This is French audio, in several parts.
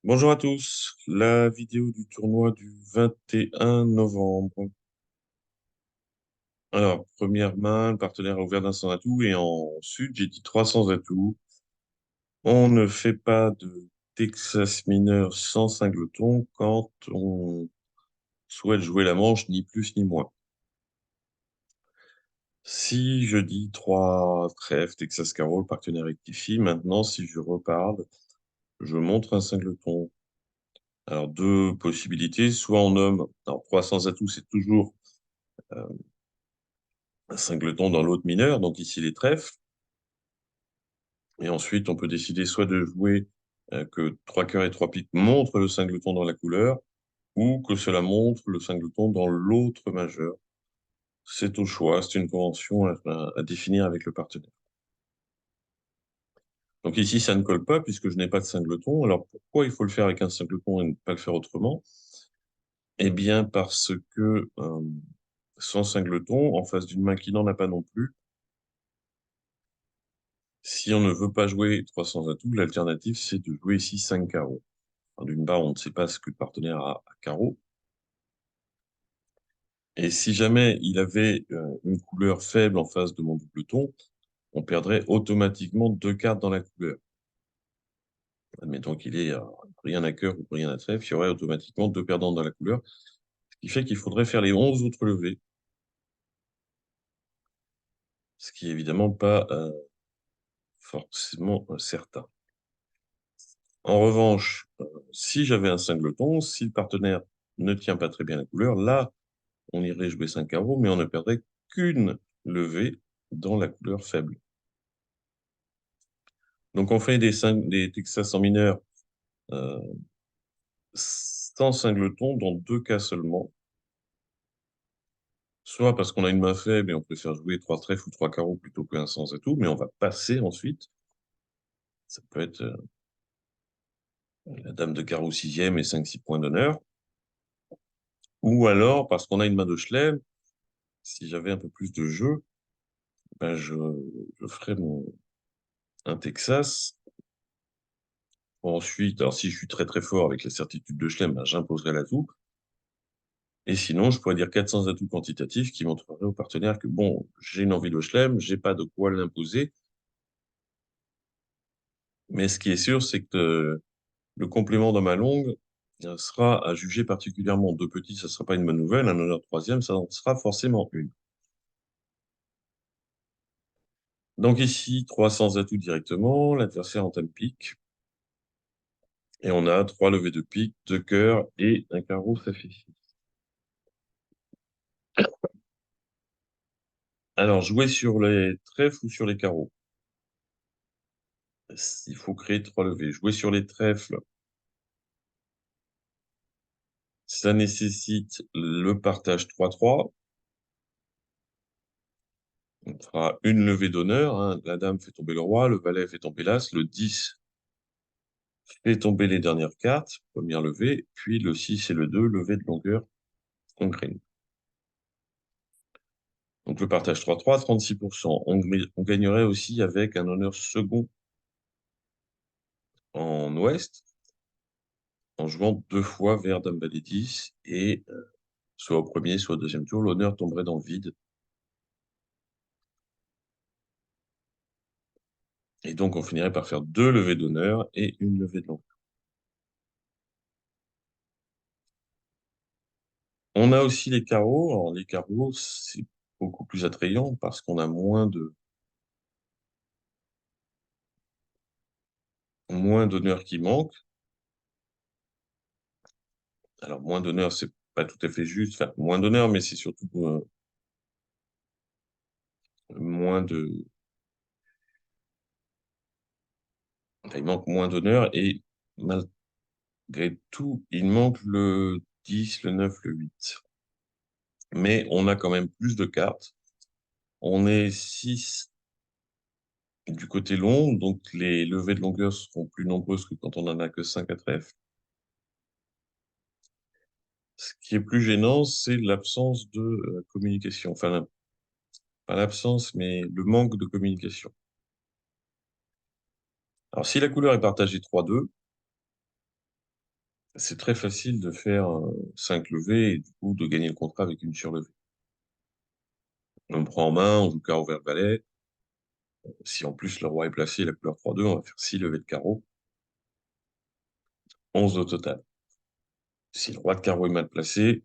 Bonjour à tous, la vidéo du tournoi du 21 novembre. Alors, première main, le partenaire a ouvert d'un 100 atouts et en sud, j'ai dit 300 atouts. On ne fait pas de Texas mineur sans singleton quand on souhaite jouer la manche, ni plus ni moins. Si je dis 3 trèfles, Texas carreau, le partenaire rectifie. Maintenant, si je reparle, je montre un singleton. Alors, deux possibilités. Soit on nomme, alors 300 atouts, c'est toujours un singleton dans l'autre mineur, donc ici les trèfles. Et ensuite, on peut décider soit de jouer que 3 cœurs et 3 piques montrent le singleton dans la couleur, ou que cela montre le singleton dans l'autre majeur. C'est au choix, c'est une convention à définir avec le partenaire. Donc ici, ça ne colle pas puisque je n'ai pas de singleton. Alors pourquoi il faut le faire avec un singleton et ne pas le faire autrement? Eh bien parce que sans singleton, en face d'une main qui n'en a pas non plus, si on ne veut pas jouer 300 atouts, l'alternative, c'est de jouer ici 5 carreaux. D'une part, on ne sait pas ce que le partenaire a à carreau. Et si jamais il avait une couleur faible en face de mon double-ton, on perdrait automatiquement deux cartes dans la couleur. Admettons qu'il ait rien à cœur ou rien à trèfle, il y aurait automatiquement deux perdants dans la couleur, ce qui fait qu'il faudrait faire les 11 autres levées, ce qui est évidemment pas forcément certain. En revanche, si j'avais un singleton, si le partenaire ne tient pas très bien la couleur, là, on irait jouer 5 carreaux, mais on ne perdrait qu'une levée dans la couleur faible. Donc on fait des Texas en mineur euh, sans singleton dans deux cas seulement. Soit parce qu'on a une main faible et on préfère jouer trois trèfles ou trois carreaux plutôt qu'un sans atout, mais on va passer ensuite. Ça peut être la dame de carreau sixième et 5-6 points d'honneur. Ou alors parce qu'on a une main de chelem, si j'avais un peu plus de jeu, ben je ferais un Texas. Ensuite, alors si je suis très très fort avec la certitude de chelem, ben j'imposerai l'atout. Et sinon, je pourrais dire 400 atouts quantitatifs qui montreraient au partenaire que bon, j'ai une envie de chelem, j'ai pas de quoi l'imposer. Mais ce qui est sûr, c'est que le complément dans ma longue sera à juger particulièrement. Deux petits, ça ne sera pas une bonne nouvelle. Un honneur troisième, ça en sera forcément une. Donc ici, 300 atouts directement. L'adversaire entame pique. Et on a trois levées de pique, deux cœurs et un carreau, ça fait six. Alors, jouer sur les trèfles ou sur les carreaux? Il faut créer trois levées. Jouer sur les trèfles, ça nécessite le partage 3-3. On fera une levée d'honneur, hein. La dame fait tomber le roi, le valet fait tomber l'as, le 10 fait tomber les dernières cartes, première levée, puis le 6 et le 2, levée de longueur en green. Donc le partage 3-3, 36%. On gagnerait aussi avec un honneur second en ouest, en jouant deux fois vers dame valet 10, et soit au premier, soit au deuxième tour, l'honneur tomberait dans le vide. Et donc on finirait par faire deux levées d'honneur et une levée de longueur. On a aussi les carreaux. Alors, les carreaux, c'est beaucoup plus attrayant parce qu'on a moins d'honneurs qui manquent. Alors, moins d'honneurs, c'est pas tout à fait juste. Enfin, moins d'honneurs, mais c'est surtout moins de. Enfin, il manque moins d'honneurs et malgré tout, il manque le 10, le 9, le 8. Mais on a quand même plus de cartes. On est 6 du côté long, donc les levées de longueur seront plus nombreuses que quand on en a que 5 à trèfle. Ce qui est plus gênant, c'est l'absence de communication. Enfin, pas l'absence, mais le manque de communication. Alors, si la couleur est partagée 3-2, c'est très facile de faire 5 levées et du coup de gagner le contrat avec une surlevée. On prend en main, on joue carreau vert valet. Si en plus le roi est placé, la couleur 3-2, on va faire 6 levées de carreau, 11 au total. Si le roi de carreau est mal placé,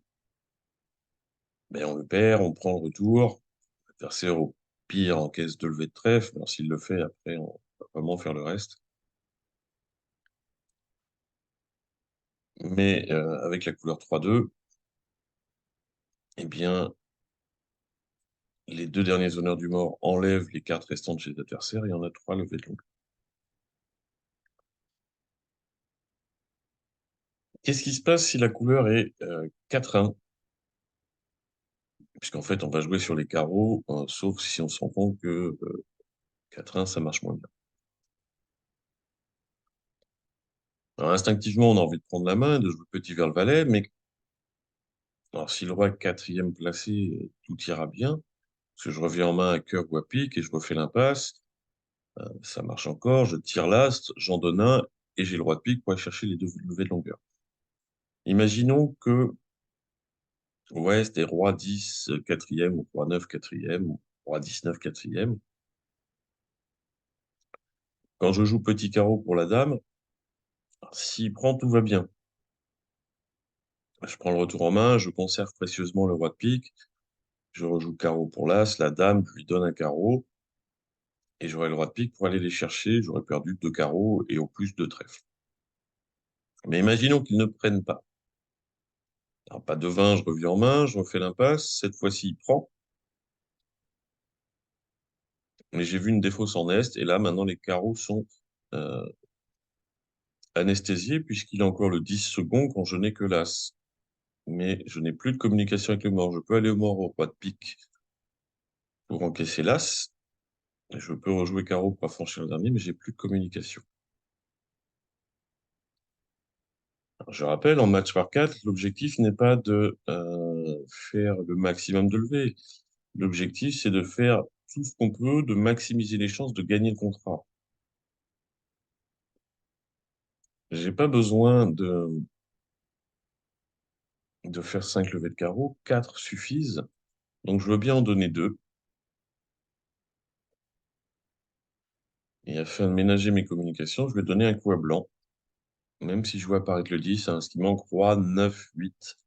ben on le perd, on prend le retour. L'adversaire au pire encaisse 2 levées de trèfle. Alors s'il le fait, après, on va vraiment faire le reste. Mais avec la couleur 3-2, eh bien, les 2 derniers honneurs du mort enlèvent les cartes restantes chez l'adversaire et on a 3 levées de longue. Qu'est-ce qui se passe si la couleur est 4-1? Puisqu'en fait, on va jouer sur les carreaux, sauf si on se rend compte que 4-1, ça marche moins bien. Alors, instinctivement, on a envie de prendre la main, de jouer petit vers le valet, mais alors, si le roi est quatrième placé, tout ira bien, parce que je reviens en main à cœur ou à pique et je refais l'impasse, ça marche encore, je tire l'as, j'en donne un, et j'ai le roi de pique pour aller chercher les 2 levées de longueur. Imaginons que ouais, c'était roi 10 quatrième, ou roi 9 quatrième, ou roi 19 quatrième. Quand je joue petit carreau pour la dame, s'il prend, tout va bien. Je prends le retour en main, je conserve précieusement le roi de pique, je rejoue carreau pour l'as, la dame, je lui donne un carreau, et j'aurai le roi de pique pour aller les chercher, j'aurais perdu 2 carreaux et au plus 2 trèfles. Mais imaginons qu'ils ne prennent pas. Alors, pas de 20, je reviens en main, je refais l'impasse, cette fois-ci il prend, mais j'ai vu une défausse en est, et là maintenant les carreaux sont euh, anesthésiés puisqu'il a encore le 10 second quand je n'ai que l'as. Mais je n'ai plus de communication avec le mort. Je peux aller au mort au roi de pique pour encaisser l'as. Je peux rejouer carreau pour franchir le dernier, mais j'ai plus de communication. Alors, je rappelle, en match par 4, l'objectif n'est pas de faire le maximum de levées. L'objectif, c'est de faire tout ce qu'on peut, de maximiser les chances de gagner le contrat. J'ai pas besoin de faire 5 levées de carreau, 4 suffisent. Donc je veux bien en donner 2. Et afin de ménager mes communications, je vais donner un coup à blanc. Même si je vois apparaître le 10, hein, ce qui manque roi, 9, 8.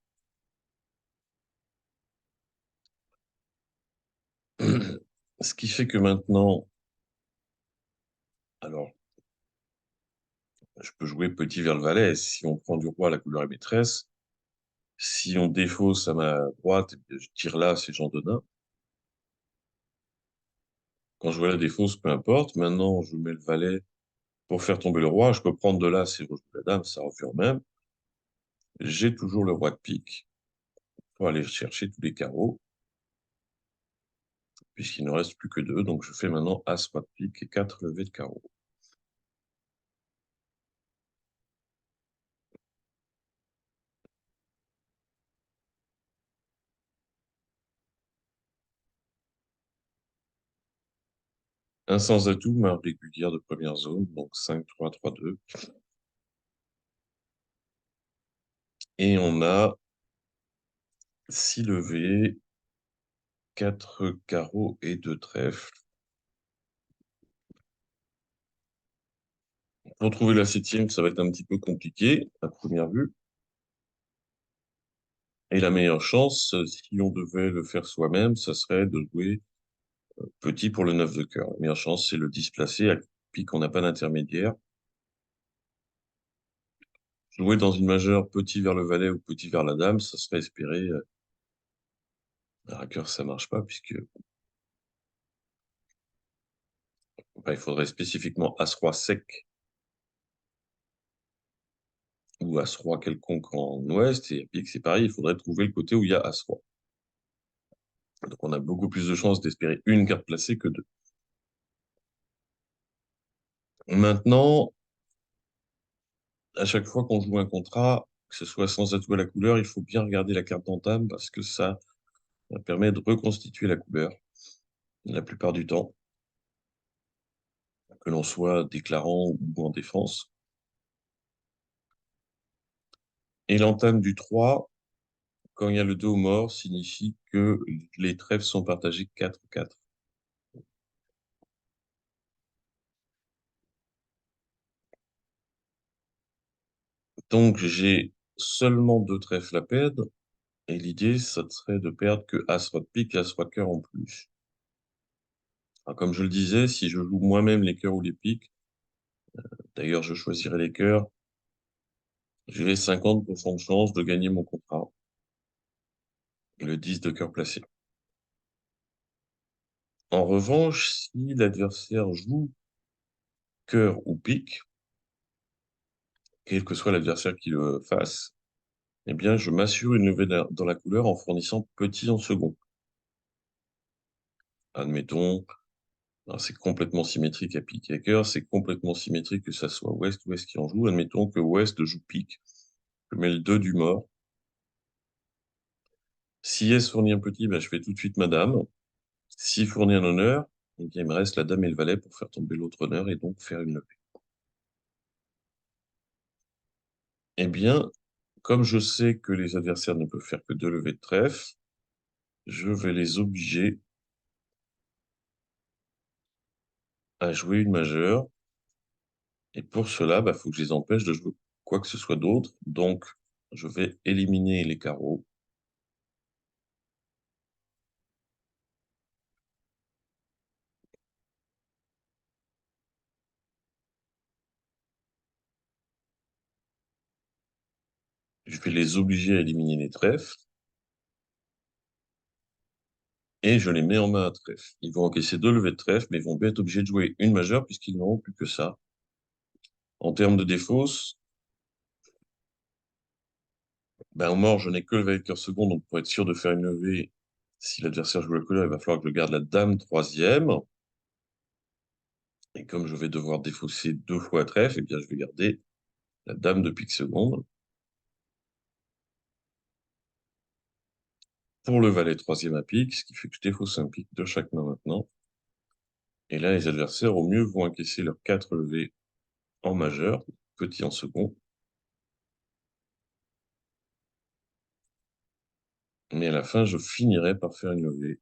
Ce qui fait que maintenant, alors, je peux jouer petit vers le valet. Si on prend du roi, la couleur est maîtresse. Si on défausse à ma droite, je tire là, c'est j'en donne un. Quand je vois la défausse, peu importe. Maintenant, je mets le valet pour faire tomber le roi. Je peux prendre de l'as et rejouer la dame, ça revient au même. J'ai toujours le roi de pique pour aller chercher tous les carreaux, puisqu'il ne reste plus que 2. Donc, je fais maintenant as, roi de pique et 4 levées de carreaux. Un sans atout, main régulière de première zone, donc 5, 3, 3, 2. Et on a 6 levées, 4 carreaux et 2 trèfles. Pour trouver la septième, ça va être un petit peu compliqué à première vue. Et la meilleure chance, si on devait le faire soi-même, ça serait de jouer petit pour le 9 de cœur. La meilleure chance, c'est le 10 placé, à pique, on n'a pas d'intermédiaire. Jouer dans une majeure petit vers le valet ou petit vers la dame, ça serait espérer. À cœur, ça marche pas, puisque il faudrait spécifiquement As-Roi sec ou As-Roi quelconque en ouest, et à pique, c'est pareil, il faudrait trouver le côté où il y a As-Roi. Donc on a beaucoup plus de chances d'espérer une carte placée que deux. Maintenant, à chaque fois qu'on joue un contrat, que ce soit sans atout à la couleur, il faut bien regarder la carte d'entame parce que ça permet de reconstituer la couleur la plupart du temps, que l'on soit déclarant ou en défense. Et l'entame du 3, quand il y a le dos mort, signifie que les trèfles sont partagés 4-4. Donc j'ai seulement deux trèfles à perdre, et l'idée, ça serait de perdre que As-Roi de pique et As-Roi de cœur en plus. Alors, comme je le disais, si je joue moi-même les cœurs ou les piques, d'ailleurs je choisirai les cœurs, j'ai 50% de chance de gagner mon contrat. Le 10 de cœur placé. En revanche, si l'adversaire joue cœur ou pique, quel que soit l'adversaire qui le fasse, eh bien, je m'assure une levée dans la couleur en fournissant petit en second. Admettons, alors, c'est complètement symétrique à pique et à cœur, c'est complètement symétrique que ça soit ouest qui en joue. Admettons que ouest joue pique. Je mets le 2 du mort. Si S fournit un petit, ben, je fais tout de suite ma dame. S'il fournit un honneur, eh bien, il me reste la dame et le valet pour faire tomber l'autre honneur et donc faire une levée. Eh bien, comme je sais que les adversaires ne peuvent faire que deux levées de trèfle, je vais les obliger à jouer une majeure. Et pour cela, il faut que je les empêche de jouer quoi que ce soit d'autre. Donc, je vais éliminer les carreaux. Je vais les obliger à éliminer les trèfles. Et je les mets en main à trèfle. Ils vont encaisser deux levées de trèfle, mais ils vont bien être obligés de jouer une majeure puisqu'ils n'auront plus que ça. En termes de défausse, ben, au mort, je n'ai que le valet de cœur second, donc pour être sûr de faire une levée, si l'adversaire joue la couleur, il va falloir que je garde la dame troisième. Et comme je vais devoir défausser deux fois à trèfle, eh bien, je vais garder la dame de pique seconde. Pour le valet troisième à pique, ce qui fait que je défausse un pique de chaque main maintenant. Et là, les adversaires, au mieux, vont encaisser leurs quatre levées en majeur, petit en second. Mais à la fin, je finirai par faire une levée.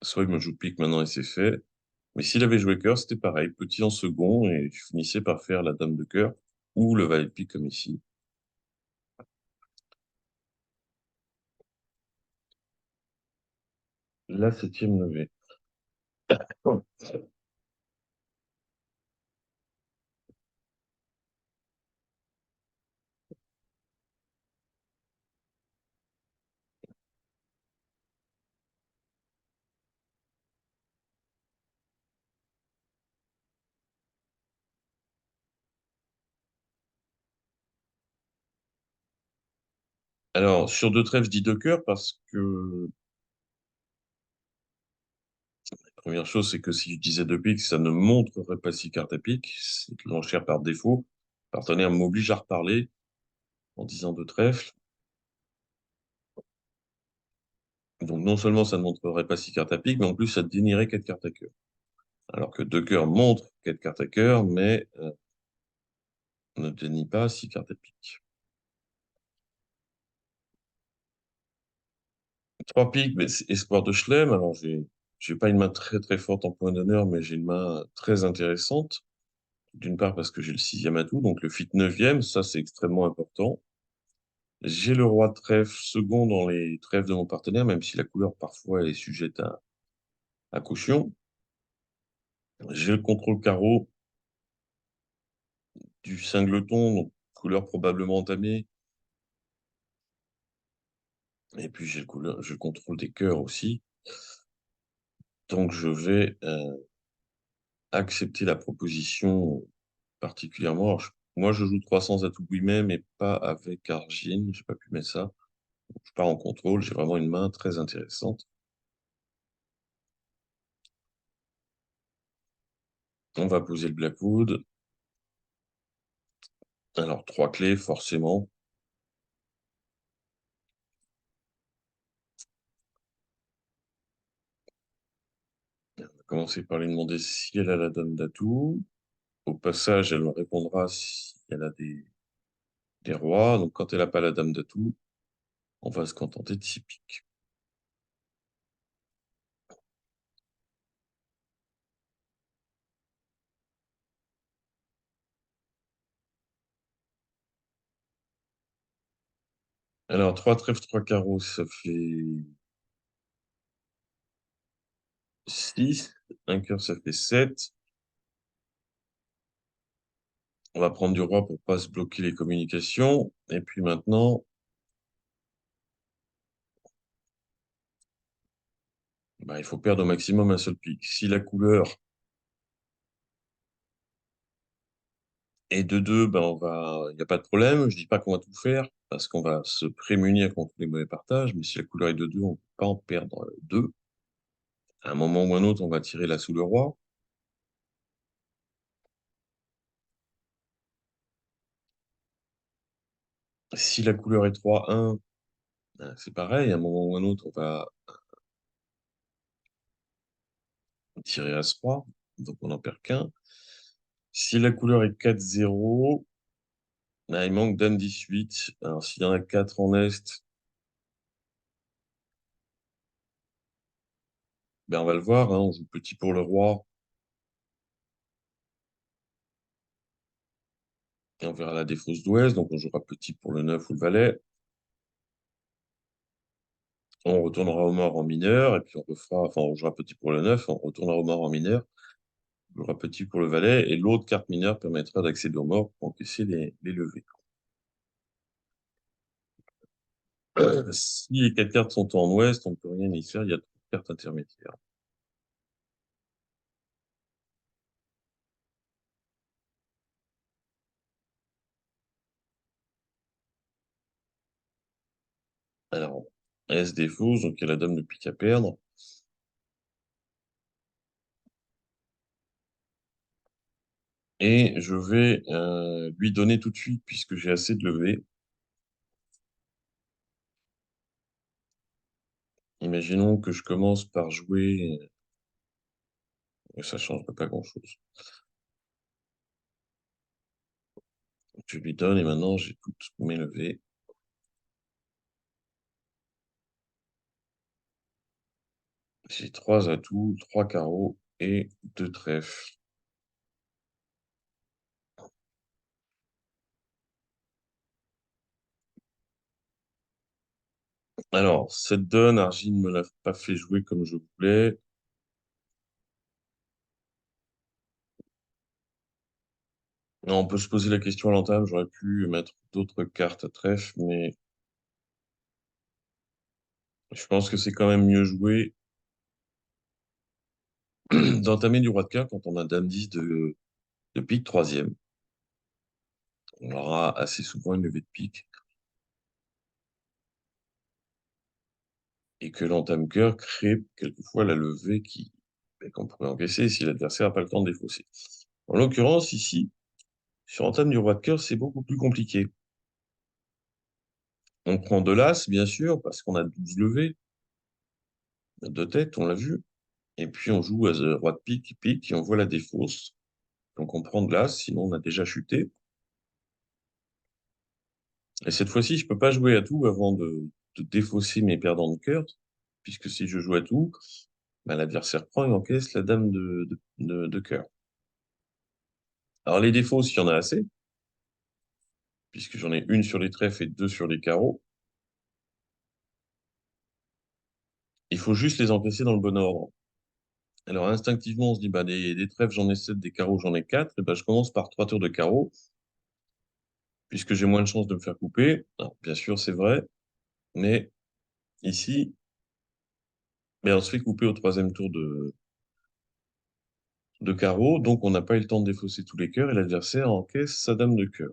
Soit il me joue pique maintenant et c'est fait. Mais s'il avait joué cœur, c'était pareil, petit en second, et je finissais par faire la dame de cœur ou le valet de pique comme ici. La septième levée. Alors, sur deux trèfles, je dis deux cœurs parce que la première chose, c'est que si je disais deux piques, ça ne montrerait pas six cartes à pique. C'est que l'enchère par défaut. Le partenaire m'oblige à reparler en disant deux trèfles. Donc, non seulement ça ne montrerait pas six cartes à pique, mais en plus, ça dénierait quatre cartes à cœur. Alors que deux cœurs montre quatre cartes à cœur, mais ne dénie pas six cartes à pique. Trois piques, mais c'est espoir de Chelem. Alors, j'ai pas une main très très forte en point d'honneur, mais j'ai une main très intéressante. D'une part parce que j'ai le sixième atout, donc le fit neuvième, ça c'est extrêmement important. J'ai le roi de trèfle second dans les trèfles de mon partenaire, même si la couleur parfois est sujette à caution. J'ai le contrôle carreau du cingleton, donc couleur probablement entamée. Et puis j'ai le contrôle des cœurs aussi. Donc je vais accepter la proposition particulièrement. Alors, moi, je joue 300 à tout Bouimet, mais pas avec Argine. J'ai pas pu mettre ça. Je pars en contrôle. J'ai vraiment une main très intéressante. On va poser le Blackwood. Alors, trois clés, forcément. On va commencer par lui demander si elle a la dame d'atout. Au passage, elle me répondra si elle a des les rois. Donc, quand elle n'a pas la dame d'atout, on va se contenter de 6 piques. Alors, 3 trèfles, 3 carreaux, ça fait 6. Un cœur, ça fait 7. On va prendre du roi pour pas se bloquer les communications. Et puis maintenant, bah, il faut perdre au maximum un seul pic. Si la couleur est de 2, ben il n'y a pas de problème. Je dis pas qu'on va tout faire parce qu'on va se prémunir contre les mauvais partages. Mais si la couleur est de 2, on ne peut pas en perdre 2. À un moment ou un autre, on va tirer là sous le roi. Si la couleur est 3-1, ben, c'est pareil. À un moment ou un autre, on va tirer As-Roi. Donc on n'en perd qu'un. Si la couleur est 4-0, ben, il manque Dame 18. Alors s'il y en a 4 en Est, ben, on va le voir, hein, on joue petit pour le roi et on verra la défausse d'Ouest. Donc on jouera petit pour le 9 ou le valet. On retournera au mort en mineur et puis on refera, enfin on jouera petit pour le 9, on retournera au mort en mineur, on jouera petit pour le valet et l'autre carte mineure permettra d'accéder au mort pour encaisser les levées. Si les 4 cartes sont en Ouest, on ne peut rien y faire, il y a 3 cartes intermédiaires. Alors, S défausse, donc il y a la dame de pique à perdre. Et je vais lui donner tout de suite, puisque j'ai assez de levées. Imaginons que je commence par jouer, et ça ne change pas grand-chose. Je lui donne et maintenant j'ai toutes mes levées. J'ai 3 atouts, 3 carreaux et 2 trèfles. Alors, cette donne, Argile ne me l'a pas fait jouer comme je voulais. Non, on peut se poser la question à l'entame, j'aurais pu mettre d'autres cartes à trèfle, mais je pense que c'est quand même mieux joué d'entamer du roi de cœur quand on a dame 10 de pique troisième. On aura assez souvent une levée de pique. Et que l'entame cœur crée quelquefois la levée qu'on pourrait encaisser si l'adversaire n'a pas le temps de défausser. En l'occurrence, ici, sur entame du roi de cœur, c'est beaucoup plus compliqué. On prend de l'as, bien sûr, parce qu'on a 12 levées de tête, on l'a vu. Et puis on joue à roi de pique, et on voit la défausse. Donc on prend de l'as, sinon on a déjà chuté. Et cette fois-ci, je ne peux pas jouer à tout avant de défausser mes perdants de cœur, puisque si je joue à tout, ben, l'adversaire prend et encaisse la dame de cœur. Alors les défausses, il y en a assez, puisque j'en ai une sur les trèfles et 2 sur les carreaux. Il faut juste les encaisser dans le bon ordre. Alors instinctivement, on se dit, bah, des trèfles, j'en ai 7, des carreaux, j'en ai 4. Et ben, je commence par 3 tours de carreaux, puisque j'ai moins de chances de me faire couper. Alors, bien sûr, c'est vrai, mais ici, mais on se fait couper au troisième tour de carreau, donc on n'a pas eu le temps de défausser tous les cœurs et l'adversaire encaisse sa dame de cœur.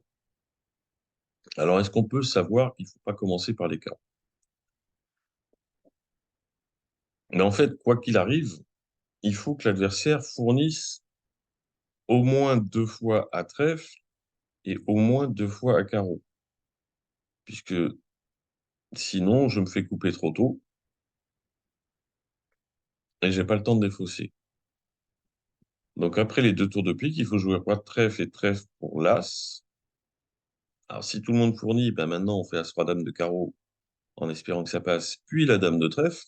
Alors, est-ce qu'on peut savoir qu'il ne faut pas commencer par les carreaux? Mais en fait, quoi qu'il arrive, il faut que l'adversaire fournisse au moins 2 fois à trèfle et au moins 2 fois à carreau, puisque sinon, je me fais couper trop tôt et j'ai pas le temps de défausser. Donc, après les 2 tours de pique, il faut jouer roi de trèfle et trèfle pour l'as. Alors, si tout le monde fournit, ben maintenant, on fait As-Roi Dame de carreau en espérant que ça passe, puis la Dame de trèfle.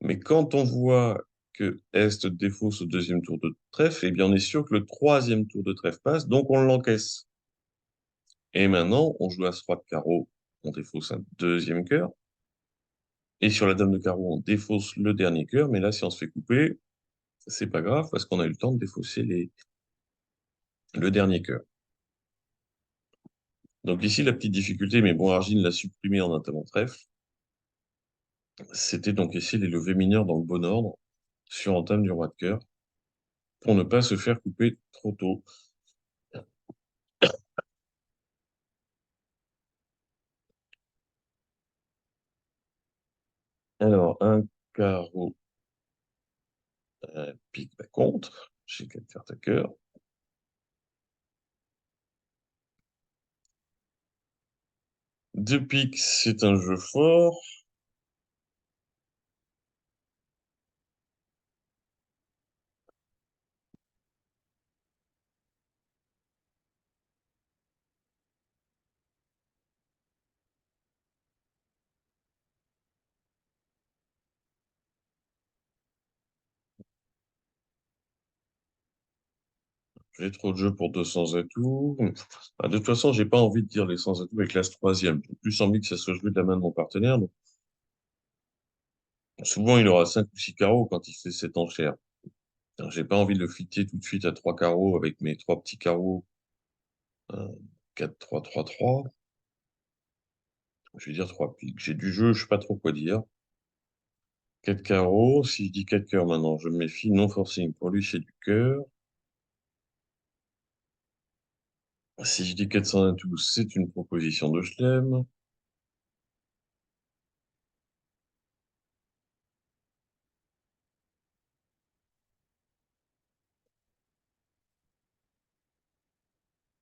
Mais quand on voit que Est défausse au deuxième tour de trèfle, eh bien, on est sûr que le troisième tour de trèfle passe, donc on l'encaisse. Et maintenant, on joue As-Roi de carreau, on défausse un deuxième cœur. Et sur la Dame de carreau, on défausse le dernier cœur. Mais là, si on se fait couper, c'est pas grave parce qu'on a eu le temps de défausser le dernier cœur. Donc ici, la petite difficulté, mais bon, Argine l'a supprimé en entamant trèfle, c'était d'encaisser les levées mineures dans le bon ordre sur entame du roi de cœur pour ne pas se faire couper trop tôt. Alors, un carreau, un pique à contre. J'ai quatre cartes à cœur. Deux piques, c'est un jeu fort. J'ai trop de jeux pour 200 atouts. Ah, de toute façon, j'ai pas envie de dire les 100 atouts avec l'as troisième. J'ai plus envie que ça soit joué de la main de mon partenaire. Donc, souvent, il aura 5 ou 6 carreaux quand il fait cette enchère. Alors, j'ai pas envie de le fliquer tout de suite à 3 carreaux avec mes 3 petits carreaux. 4, 3, 3, 3. Je vais dire 3 piques. J'ai du jeu, je sais pas trop quoi dire. 4 carreaux. Si je dis 4 cœurs maintenant, je me méfie. Non forcing. Pour lui, c'est du cœur. Si je dis 400 atouts, c'est une proposition de chelem.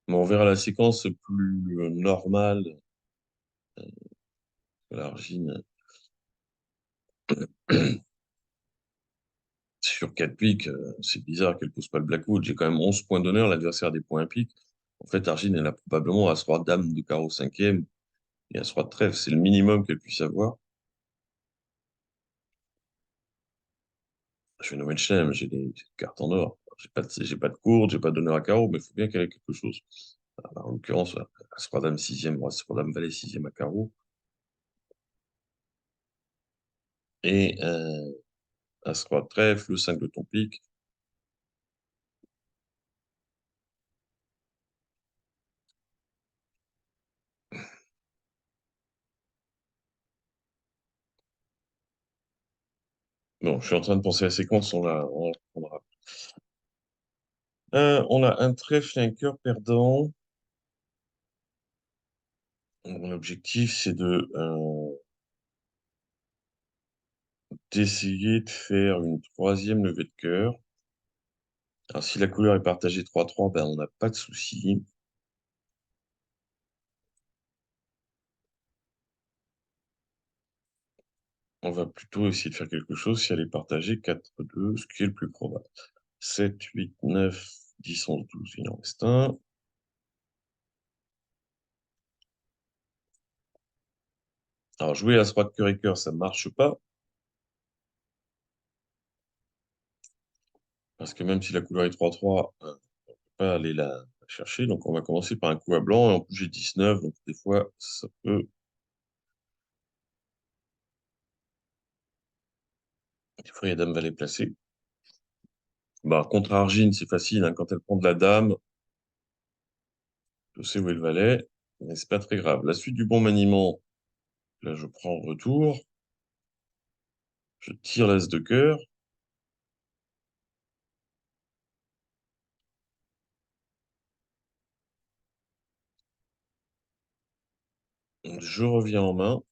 Bon, on verra la séquence plus normale. L'Argine sur 4 piques, c'est bizarre qu'elle pose pas le Blackwood. J'ai quand même 11 points d'honneur, l'adversaire a des points à pique. En fait, Argine, elle a probablement As-Roi Dame de carreau cinquième et As-Roi de trèfle. C'est le minimum qu'elle puisse avoir. Je vais nommer le chelem, j'ai des cartes en or. J'ai pas de courte, j'ai pas d'honneur à carreau, mais il faut bien qu'elle ait quelque chose. Alors, en l'occurrence, As-Roi Dame sixième, As-Roi Dame Valet sixième à carreau. Et As-Roi de trèfle, le 5 de ton pique. Bon, je suis en train de penser à la séquence, on la reprendra. On a un trèfle et un cœur perdant. Mon objectif, c'est d'essayer de faire une troisième levée de cœur. Alors, si la couleur est partagée 3-3, ben, on n'a pas de souci. On va plutôt essayer de faire quelque chose si elle est partagée 4-2, ce qui est le plus probable. 7, 8, 9, 10, 11, 12, il en reste un. Alors, jouer As-Roi de cœur et cœur, ça ne marche pas. Parce que même si la couleur est 3-3, on ne peut pas aller la chercher. Donc, on va commencer par un coup à blanc. Et en plus, j'ai 19, donc des fois, ça peut. Des fois, il y a Dame Valet placée. Bah, contre Argine, c'est facile, hein. Quand elle prend de la dame, je sais où est le valet, mais c'est pas très grave. La suite du bon maniement, là, je prends en retour, je tire l'as de cœur, je reviens en main.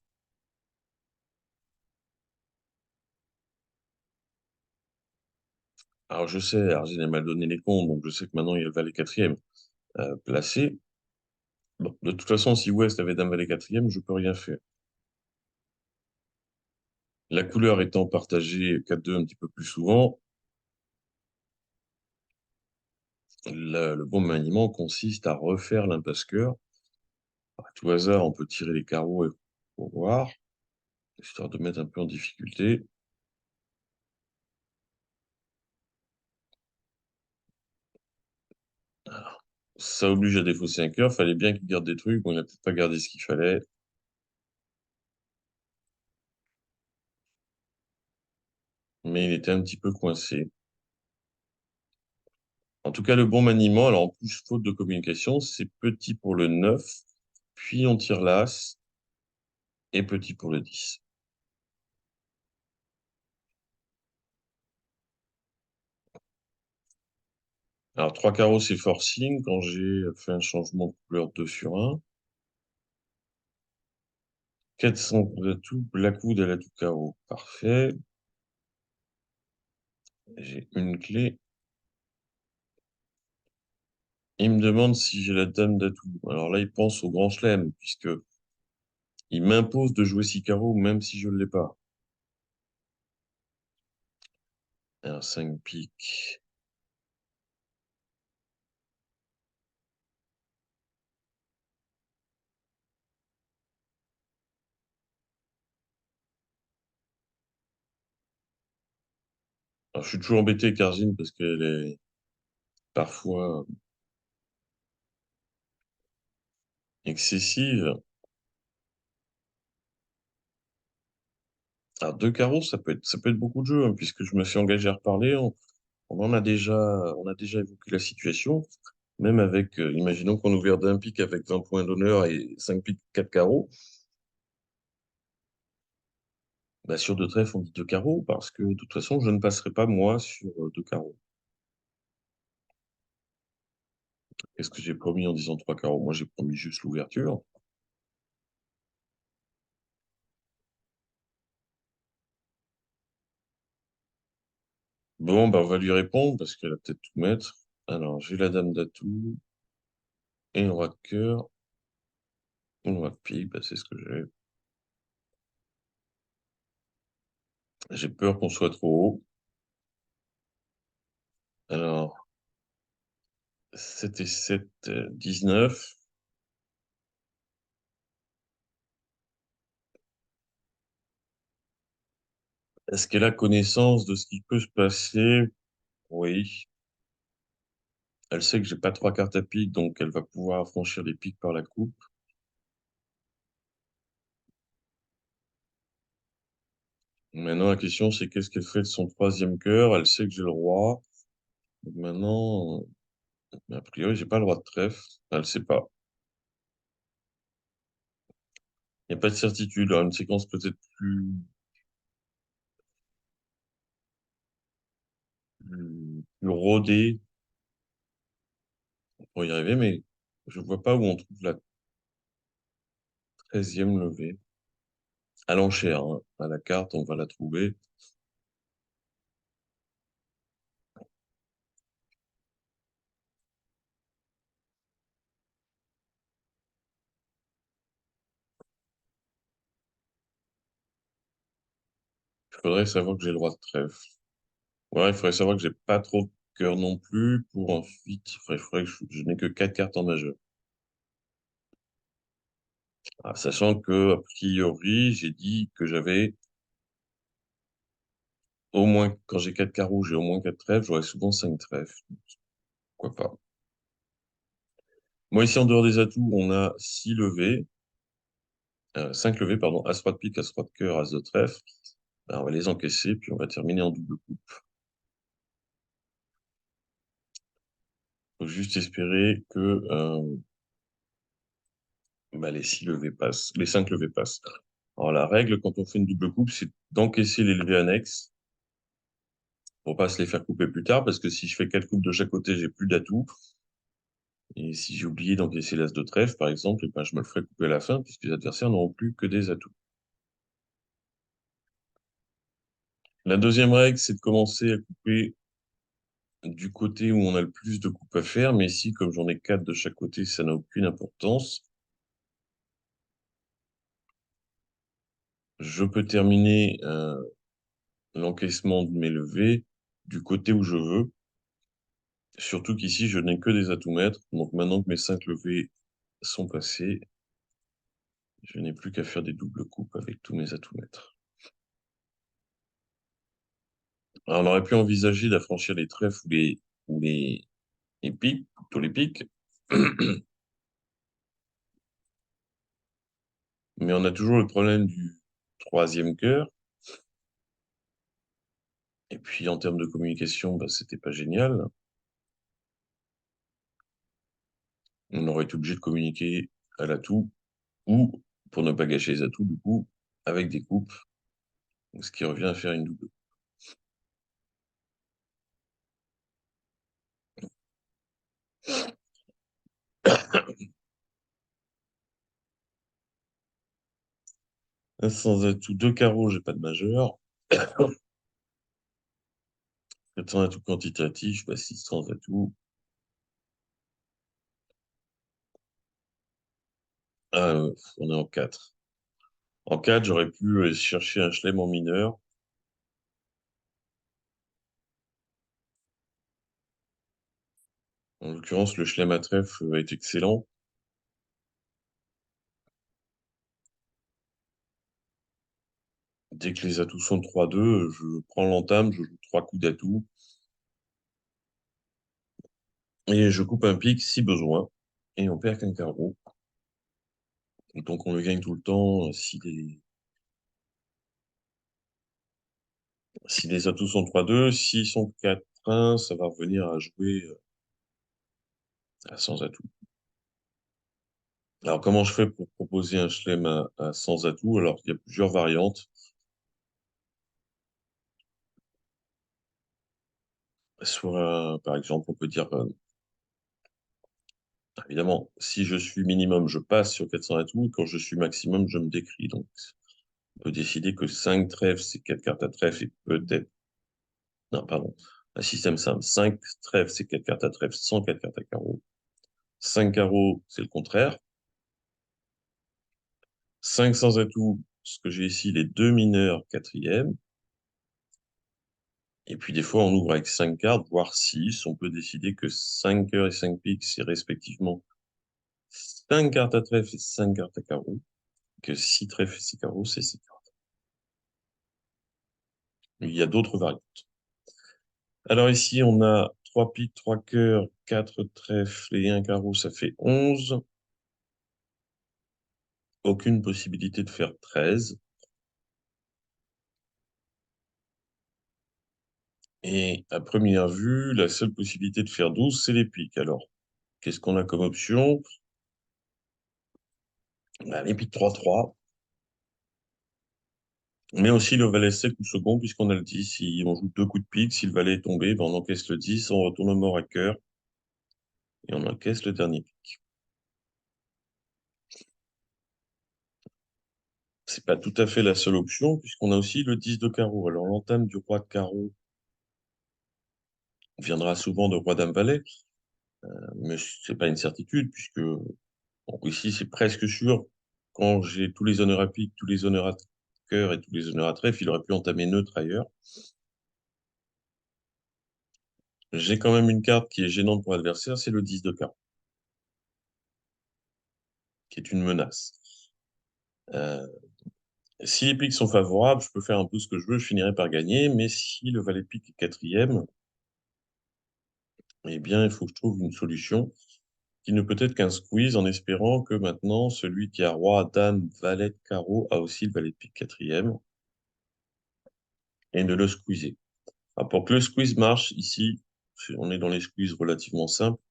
Alors, je sais, Argine, elle m'a donné les comptes, donc je sais que maintenant, il y a le valet quatrième placé. Bon, de toute façon, si Ouest avait dame valet quatrième, je peux rien faire. La couleur étant partagée 4-2 un petit peu plus souvent, Le bon maniement consiste à refaire l'impasse-cœur. À tout hasard, on peut tirer les carreaux pour voir, histoire de mettre un peu en difficulté. Alors, ça oblige à défausser un cœur. Fallait bien qu'il garde des trucs. Bon, il n'a peut-être pas gardé ce qu'il fallait. Mais il était un petit peu coincé. En tout cas, le bon maniement, alors en plus, faute de communication, c'est petit pour le 9, puis on tire l'As, et petit pour le 10. Alors, 3 carreaux, c'est forcing quand j'ai fait un changement de couleur 2 sur 1. 400 d'atout, black wood à l'atout carreau. Parfait. J'ai une clé. Il me demande si j'ai la dame d'atout. Alors là, il pense au grand chelem, puisque il m'impose de jouer 6 carreaux, même si je ne l'ai pas. Un 5 piques. Alors, je suis toujours embêté, Carzine, parce qu'elle est parfois excessive. Alors, 2 carreaux, ça peut être beaucoup de jeux, hein, puisque je me suis engagé à reparler. On a déjà évoqué la situation, même avec, imaginons qu'on ouvre d'un pic avec 20 points d'honneur et 5 piques, 4 carreaux. Bah, sur deux trèfles, on dit deux carreaux, parce que de toute façon, je ne passerai pas moi sur deux carreaux. Qu'est-ce que j'ai promis en disant trois carreaux? Moi, j'ai promis juste l'ouverture. Bon, bah, on va lui répondre, parce qu'elle va peut-être tout mettre. Alors, j'ai la dame d'atout, et le roi de cœur, et le roi de pique, bah, c'est ce que j'ai. J'ai peur qu'on soit trop haut. Alors, 7 et 7, 19. Est-ce qu'elle a connaissance de ce qui peut se passer? Oui. Elle sait que j'ai pas trois cartes à pique, donc elle va pouvoir affranchir les piques par la coupe. Maintenant, la question, c'est qu'est-ce qu'elle fait de son troisième cœur? Elle sait que j'ai le roi. Donc maintenant, a priori, j'ai pas le roi de trèfle. Elle sait pas. Il n'y a pas de certitude. Alors, une séquence peut-être plus rodée pour y arriver, mais je vois pas où on trouve la treizième levée. À l'enchère, hein. À la carte, on va la trouver. Il faudrait savoir que j'ai le roi de trèfle. Ouais, il faudrait savoir que j'ai pas trop de cœur non plus pour ensuite. Il faudrait que je n'ai que quatre cartes en majeur. Ah, sachant que, a priori, j'ai dit que j'avais au moins, quand j'ai quatre carreaux, j'ai au moins quatre trèfles, j'aurais souvent cinq trèfles. Pourquoi pas? Moi, ici, en dehors des atouts, on a six levées, cinq levées, pardon, as-roi de pique, as-roi de cœur, as de trèfle. Ben, on va les encaisser, puis on va terminer en double coup. Faut juste espérer que bah, les six levées passent, les cinq levées passent. Alors, la règle, quand on fait une double coupe, c'est d'encaisser les levées annexes pour pas se les faire couper plus tard, parce que si je fais quatre coupes de chaque côté, j'ai plus d'atouts. Et si j'ai oublié d'encaisser l'as de trèfle, par exemple, eh ben, je me le ferai couper à la fin, puisque les adversaires n'auront plus que des atouts. La deuxième règle, c'est de commencer à couper du côté où on a le plus de coupes à faire, mais ici, comme j'en ai quatre de chaque côté, ça n'a aucune importance. Je peux terminer l'encaissement de mes levées du côté où je veux. Surtout qu'ici, je n'ai que des atouts-maîtres. Donc maintenant que mes 5 levées sont passés, je n'ai plus qu'à faire des doubles coupes avec tous mes atouts-maîtres. Alors, on aurait pu envisager d'affranchir les trèfles les pics, plutôt les pics. Mais on a toujours le problème du troisième cœur. Et puis, en termes de communication, bah, c'était pas génial. On aurait été obligé de communiquer à l'atout ou, pour ne pas gâcher les atouts, du coup, avec des coupes, ce qui revient à faire une double. Sans atout, deux carreaux, j'ai pas de majeur. 400 atouts quantitatifs, bah, 600 atouts. Ah, on est en 4. En 4, j'aurais pu chercher un chelem en mineur. En l'occurrence, le chelem à trèfle est excellent. Dès que les atouts sont de 3-2, je prends l'entame, je joue 3 coups d'atout. Et je coupe un pic si besoin. Et on perd qu'un carreau. Donc on le gagne tout le temps si les atouts sont 3-2. S'ils sont 4-1, ça va revenir à jouer à sans atouts. Alors comment je fais pour proposer un chelem à sans atouts? Alors il y a plusieurs variantes. Soit, par exemple, on peut dire, évidemment, si je suis minimum, je passe sur 400 atouts. Et quand je suis maximum, je me décris. Donc on peut décider que 5 trèfles, c'est 4 cartes à trèfle et peut-être. Non, pardon. Un système simple. 5 trèfles, c'est 4 cartes à trèfle sans 4 cartes à carreau. 5 carreaux, c'est le contraire. 5 sans atout, ce que j'ai ici, les deux mineurs quatrième. Et puis des fois, on ouvre avec 5 cartes, voire 6. On peut décider que 5 cœurs et 5 piques, c'est respectivement 5 cartes à trèfle et 5 cartes à carreau. Que 6 trèfles et 6 carreaux, c'est 6 cartes. Il y a d'autres variantes. Alors ici, on a 3 piques, 3 cœurs, 4 trèfles et 1 carreau, ça fait 11. Aucune possibilité de faire 13. Et à première vue, la seule possibilité de faire 12, c'est les piques. Alors, qu'est-ce qu'on a comme option? Bah, les piques 3-3, mais aussi le valet sec ou second, puisqu'on a le 10. Si on joue deux coups de pique, si le valet est tombé, ben on encaisse le 10, on retourne au mort à cœur, et on encaisse le dernier pique. C'est pas tout à fait la seule option, puisqu'on a aussi le 10 de carreau. Alors, l'entame du roi de carreau viendra souvent de roi dame valet, mais c'est pas une certitude, puisque bon, ici, c'est presque sûr. Quand j'ai tous les honneurs à pique, tous les honneurs à cœur et tous les honneurs à trèfle, il aurait pu entamer neutre ailleurs. J'ai quand même une carte qui est gênante pour l'adversaire, c'est le 10 de carreau, qui est une menace. Euh, si les piques sont favorables, je peux faire un peu ce que je veux, je finirai par gagner, mais si le valet pique est quatrième, eh bien, il faut que je trouve une solution qui ne peut être qu'un squeeze en espérant que maintenant, celui qui a roi, dame, valet, carreau a aussi le valet de pique quatrième et ne le squeezer. Alors, pour que le squeeze marche, ici, on est dans les squeezes relativement simples,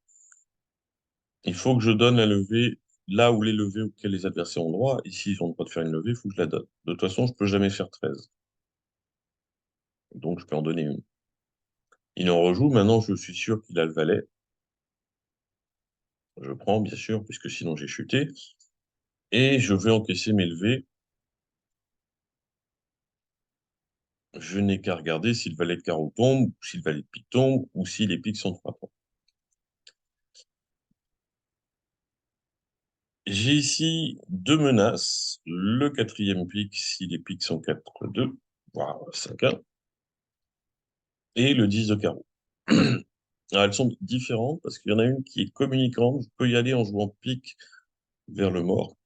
il faut que je donne la levée là où les levées auxquelles les adversaires ont droit. Ici, ils ont le droit de faire une levée, il faut que je la donne. De toute façon, je peux jamais faire 13. Donc, je peux en donner une. Il en rejoue. Maintenant, je suis sûr qu'il a le valet. Je prends, bien sûr, puisque sinon j'ai chuté. Et je vais encaisser mes levées. Je n'ai qu'à regarder si le valet de carreau tombe, ou si le valet de pique tombe, ou si les piques sont 3-3. J'ai ici deux menaces. Le quatrième pique, si les piques sont 4-2, voire 5-1, et le 10 de carreau. Alors, elles sont différentes parce qu'il y en a une qui est communicante. Je peux y aller en jouant pique vers le mort.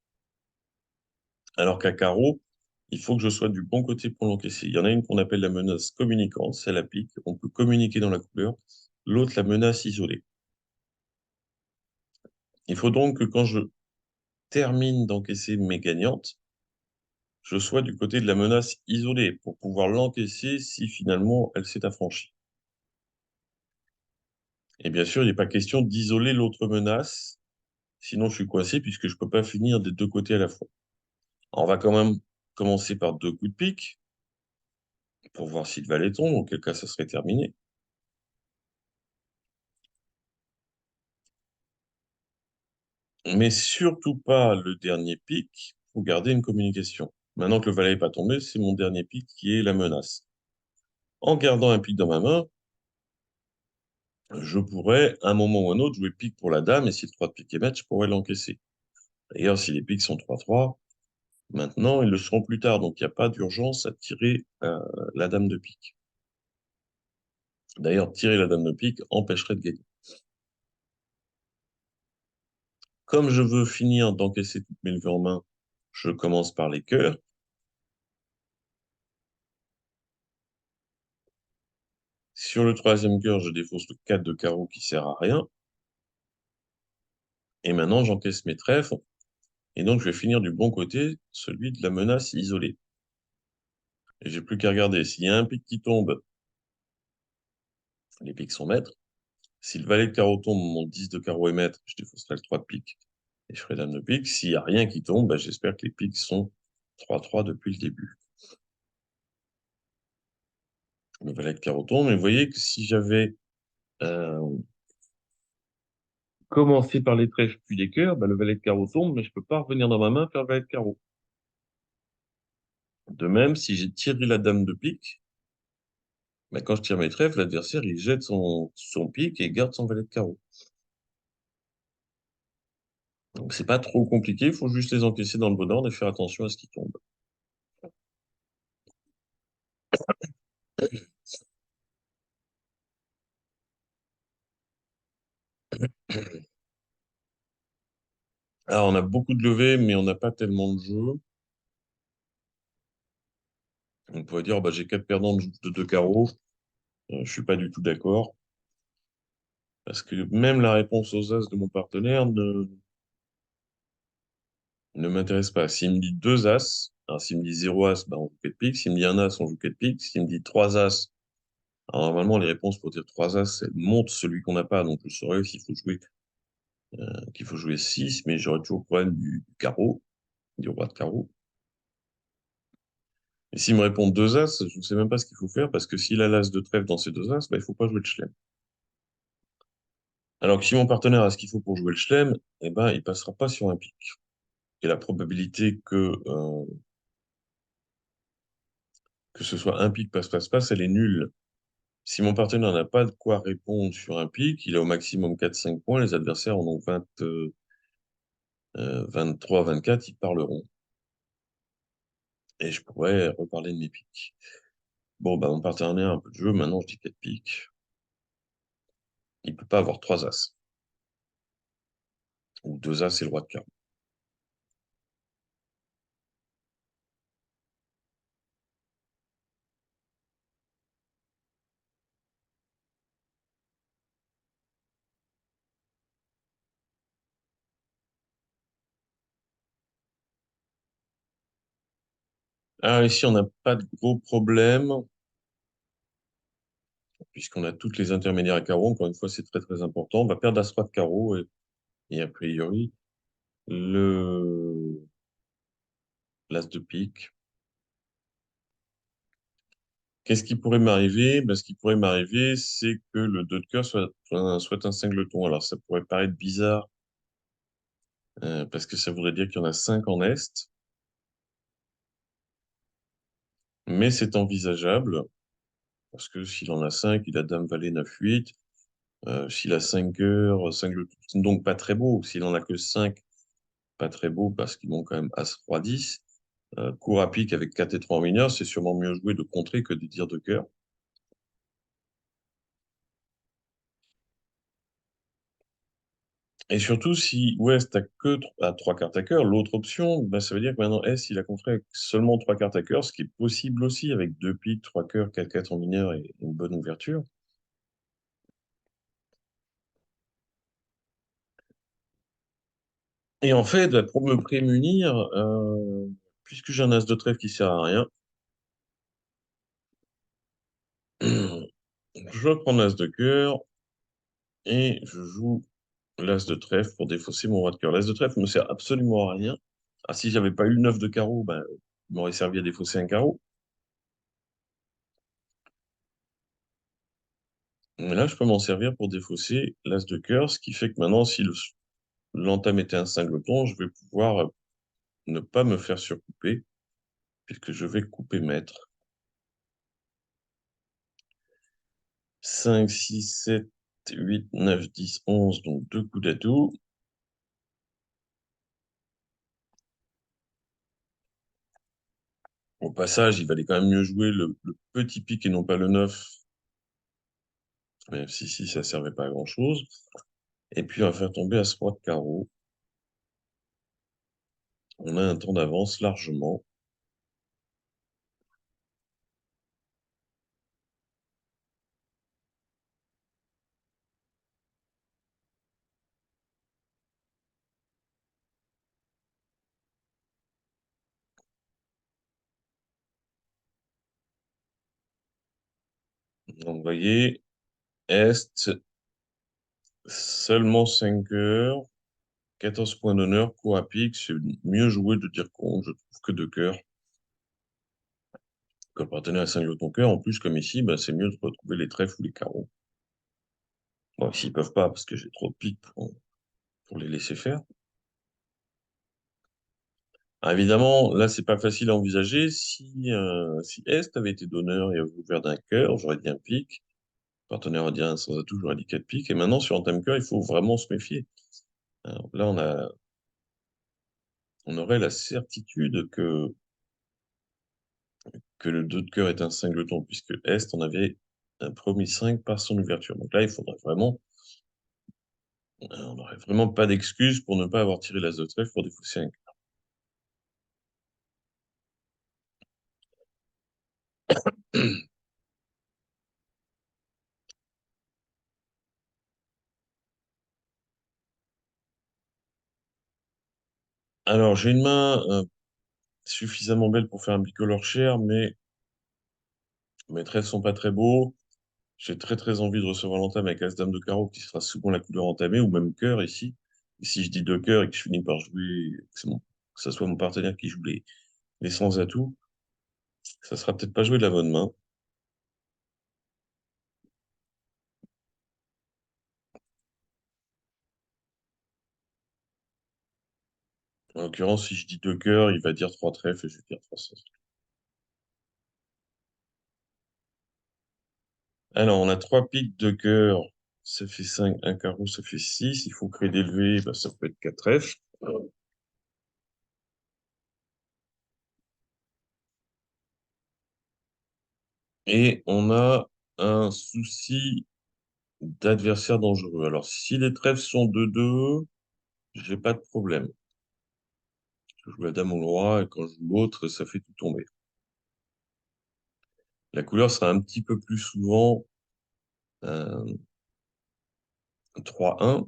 Alors qu'à carreau, il faut que je sois du bon côté pour l'encaisser. Il y en a une qu'on appelle la menace communicante, c'est la pique. On peut communiquer dans la couleur. L'autre, la menace isolée. Il faut donc que quand je termine d'encaisser mes gagnantes, je sois du côté de la menace isolée pour pouvoir l'encaisser si finalement elle s'est affranchie. Et bien sûr, il n'est pas question d'isoler l'autre menace, sinon je suis coincé puisque je ne peux pas finir des deux côtés à la fois. Alors, on va quand même commencer par deux coups de pique pour voir si le valet tombe, auquel cas ça serait terminé. Mais surtout pas le dernier pic pour garder une communication. Maintenant que le valet n'est pas tombé, c'est mon dernier pic qui est la menace. En gardant un pic dans ma main, je pourrais, à un moment ou un autre, jouer pique pour la dame, et si le 3 de pique est match, je pourrais l'encaisser. D'ailleurs, si les piques sont 3-3, maintenant, ils le seront plus tard, donc il n'y a pas d'urgence à tirer la dame de pique. D'ailleurs, tirer la dame de pique empêcherait de gagner. Comme je veux finir d'encaisser toutes mes levées en main, je commence par les cœurs. Sur le troisième cœur, je défausse le 4 de carreau qui sert à rien. Et maintenant, j'encaisse mes trèfles. Et donc, je vais finir du bon côté, celui de la menace isolée. Et j'ai plus qu'à regarder. S'il y a un pic qui tombe, les pics sont maîtres. Si le valet de carreau tombe, mon 10 de carreau est maître, je défausserai le 3 de pique et je ferai dame de pique. S'il n'y a rien qui tombe, bah, j'espère que les pics sont 3-3 depuis le début. Le valet de carreau tombe, et vous voyez que si j'avais euh, commencé par les trèfles puis les cœurs, bah, le valet de carreau tombe, mais je peux pas revenir dans ma main faire le valet de carreau. De même, si j'ai tiré la dame de pique, bah, quand je tire mes trèfles, l'adversaire il jette son pique et garde son valet de carreau. Donc c'est pas trop compliqué, il faut juste les encaisser dans le bon ordre et faire attention à ce qui tombe. Alors on a beaucoup de levées, mais on n'a pas tellement de jeux. On pourrait dire bah, j'ai quatre perdants de deux carreaux. Je suis pas du tout d'accord. Parce que même la réponse aux as de mon partenaire ne m'intéresse pas. S'il me dit deux as, alors s'il me dit zéro as, bah, on joue quatre piques. S'il me dit un as, on joue quatre piques. S'il me dit trois as, alors normalement les réponses pour dire trois as, elles montrent celui qu'on n'a pas. Donc je saurais qu'il faut jouer 6, mais j'aurais toujours le problème du carreau, du roi de carreau. Et s'il me répond deux as, je ne sais même pas ce qu'il faut faire parce que s'il a l'as de trèfle dans ses deux as, bah, il ne faut pas jouer de chelem. Alors que si mon partenaire a ce qu'il faut pour jouer le chelem, eh ben, il passera pas sur un pic. Et la probabilité que ce soit un pic passe-passe-passe, elle est nulle. Si mon partenaire n'a pas de quoi répondre sur un pic, il a au maximum 4-5 points, les adversaires en ont 23, 24, ils parleront. Et je pourrais reparler de mes pics. Bon, bah, mon partenaire a un peu de jeu, maintenant je dis 4 pics. Il peut pas avoir trois as. Ou deux as, c'est le roi de carreau. Ah, ici, on n'a pas de gros problème, puisqu'on a toutes les intermédiaires à carreau. Encore une fois, c'est très très important. On va perdre as-roi de carreau et a priori, le l'as de pique. Qu'est-ce qui pourrait m'arriver? Ben, ce qui pourrait m'arriver, c'est que le 2 de cœur soit un singleton. Alors, ça pourrait paraître bizarre, parce que ça voudrait dire qu'il y en a 5 en Est, mais c'est envisageable, parce que s'il en a 5, il a dame, valet, 9, 8. S'il a 5 cœurs, 5 donc pas très beau. S'il en a que 5, pas très beau parce qu'ils ont quand même As, Roi, 10. Court à pique avec 4 et 3 en mineur, c'est sûrement mieux joué de contrer que de dire de cœur. Et surtout, si Ouest a que à trois cartes à cœur, l'autre option, bah, ça veut dire que maintenant S, il a contré avec seulement trois cartes à cœur, ce qui est possible aussi avec deux piques, trois cœurs, quatre quatre en mineur et une bonne ouverture. Et en fait, bah, pour me prémunir, puisque j'ai un as de trèfle qui sert à rien, je prends l'as de cœur et je joue l'as de trèfle pour défausser mon roi de cœur. L'as de trèfle ne me sert absolument à rien. Ah, si j'avais pas eu le 9 de carreau, ben, il m'aurait servi à défausser un carreau. Mais là, je peux m'en servir pour défausser l'as de cœur, ce qui fait que maintenant, si l'entame était un singleton, je vais pouvoir ne pas me faire surcouper, puisque je vais couper maître. 5, 6, 7, 8, 9, 10, 11, donc deux coups d'atout. Au passage, il valait quand même mieux jouer le petit pic et non pas le 9, même si ça servait pas à grand-chose. Et puis, on va faire tomber as roi de carreau. On a un temps d'avance largement. Donc, vous voyez, Est, seulement 5 heures, 14 points d'honneur, coup à pique. C'est mieux joué de dire con, je trouve, que de cœur. Quand le partenaire est 5 de ton cœur, en plus, comme ici, bah, c'est mieux de retrouver les trèfles ou les carreaux. Bon, s'ils peuvent pas, parce que j'ai trop de piques pour les laisser faire. Ah, évidemment, là, c'est pas facile à envisager. Si Est avait été donneur et avait ouvert d'un cœur, j'aurais dit un pique. Le partenaire aurait dit un sans atout, j'aurais dit 4 piques. Et maintenant, sur un thème cœur, il faut vraiment se méfier. Alors, là, on aurait la certitude que le 2 de cœur est un singleton, puisque Est en avait un premier 5 par son ouverture. Donc là, il faudrait vraiment, on n'aurait vraiment pas d'excuse pour ne pas avoir tiré l'as de trèfle pour défausser un cœur. Alors, j'ai une main suffisamment belle pour faire un bicolore cher, mais mes traits sont pas très beaux. J'ai très très envie de recevoir l'entame avec As-Dame de carreau, qui sera souvent la couleur entamée, ou même cœur ici. Et si je dis deux cœurs et que je finis par jouer, que ce soit mon partenaire qui joue les sans atouts, ça sera peut-être pas joué de la bonne main. En l'occurrence, si je dis deux cœurs, il va dire trois trèfles et je vais dire trois sans. Alors, on a trois piques de cœur, ça fait 5, un carreau, ça fait 6. Il faut créer des levées, bah, ça peut être 4 trèfles. Et on a un souci d'adversaire dangereux. Alors, si les trèfles sont de 2, j'ai pas de problème. Je joue la dame ou le roi, et quand je joue l'autre, ça fait tout tomber. La couleur sera un petit peu plus souvent euh, 3-1.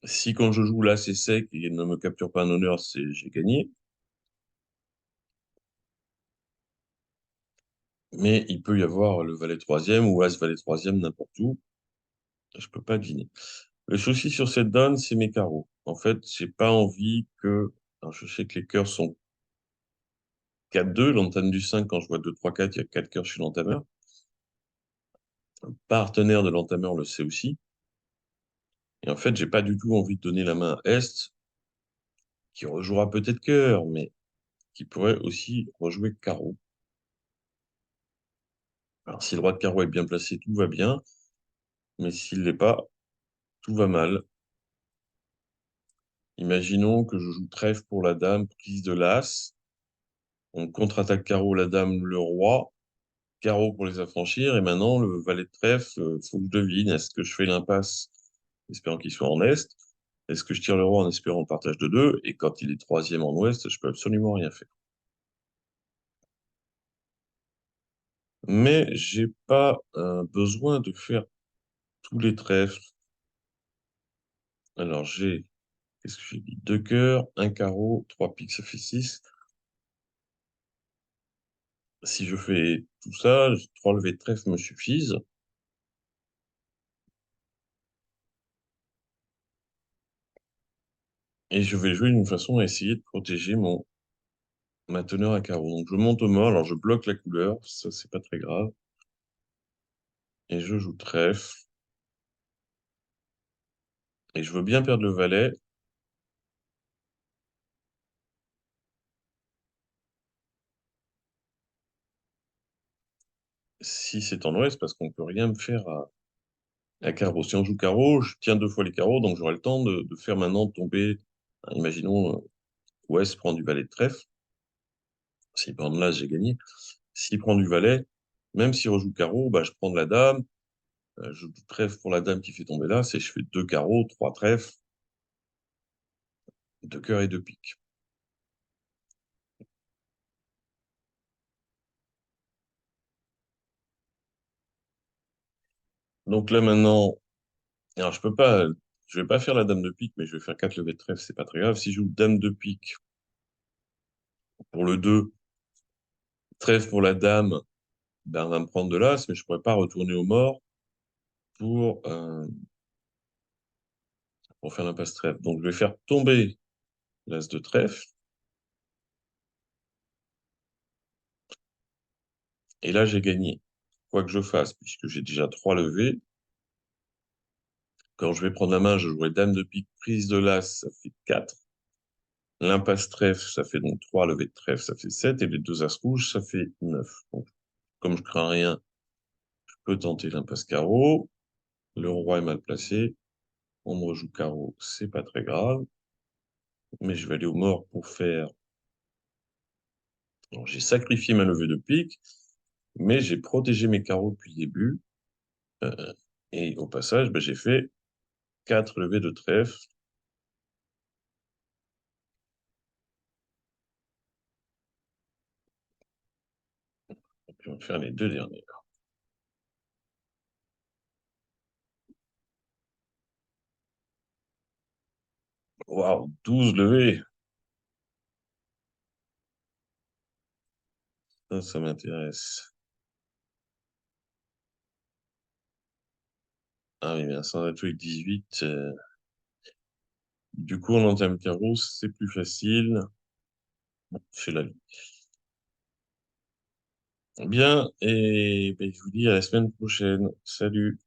Si quand je joue là, c'est sec et il ne me capture pas un honneur, j'ai gagné. Mais il peut y avoir le valet troisième ou as valet troisième n'importe où. Je peux pas deviner. Le souci sur cette donne, c'est mes carreaux. En fait, j'ai pas envie que. Alors, je sais que les cœurs sont 4-2, l'entame du 5, quand je vois 2-3-4, il y a 4 cœurs chez l'entameur. Le partenaire de l'entameur le sait aussi. Et en fait, j'ai pas du tout envie de donner la main à Est, qui rejouera peut-être cœur, mais qui pourrait aussi rejouer carreau. Alors, si le roi de carreau est bien placé, tout va bien. Mais s'il l'est pas, tout va mal. Imaginons que je joue trèfle pour la dame, prise de l'as. On contre-attaque carreau, la dame, le roi. Carreau pour les affranchir. Et maintenant, le valet de trèfle, faut que je devine. Est-ce que je fais l'impasse espérant qu'il soit en Est. Est-ce que je tire le roi en espérant le partage de 2? Et quand il est troisième en Ouest, je peux absolument rien faire. Mais j'ai pas besoin de faire tous les trèfles. Alors j'ai, qu'est-ce que j'ai dit? Deux cœurs, un carreau, trois piques, ça fait 6. Si je fais tout ça, trois levées de trèfle me suffisent. Et je vais jouer d'une façon à essayer de protéger ma teneur à carreau. Donc je monte au mort, alors je bloque la couleur, ça c'est pas très grave. Et je joue trèfle. Et je veux bien perdre le valet. Si c'est en ouest, parce qu'on peut rien me faire à carreau. Si on joue carreau, je tiens deux fois les carreaux, donc j'aurai le temps de faire maintenant tomber, imaginons, ouest prend du valet de trèfle. S'il prend de l'as, j'ai gagné. S'il prend du valet, même s'il rejoue carreau, bah, je prends de la dame, je joue trèfle pour la dame qui fait tomber l'as, et je fais deux carreaux, trois trèfles, deux cœurs et deux piques. Donc là maintenant, alors je vais pas faire la dame de pique, mais je vais faire quatre levées de trèfle, c'est pas très grave. Si je joue dame de pique pour le 2, trèfle pour la dame, ben, on va me prendre de l'as, mais je pourrais pas retourner au mort pour, euh, pour faire l'impasse trèfle. Donc je vais faire tomber l'as de trèfle, et là j'ai gagné. Quoi que je fasse, puisque j'ai déjà trois levées, quand je vais prendre la main, je jouerai dame de pique, prise de l'as, ça fait 4. L'impasse trèfle, ça fait donc 3 levées de trèfle, ça fait 7. Et les deux as rouges, ça fait 9. Donc, comme je crains rien, je peux tenter l'impasse carreau. Le roi est mal placé. On me rejoue carreau, c'est pas très grave. Mais je vais aller au mort pour faire. Alors, j'ai sacrifié ma levée de pique, mais j'ai protégé mes carreaux depuis le début. Euh, et au passage, ben, j'ai fait 4 levées de trèfle. Et puis on va faire les deux derniers. Waouh, 12 levées. Ça m'intéresse. Ah oui, bien, sans atout avec 18. Du coup, en entame carreau, c'est plus facile. C'est la vie. Bien, et ben, je vous dis à la semaine prochaine. Salut.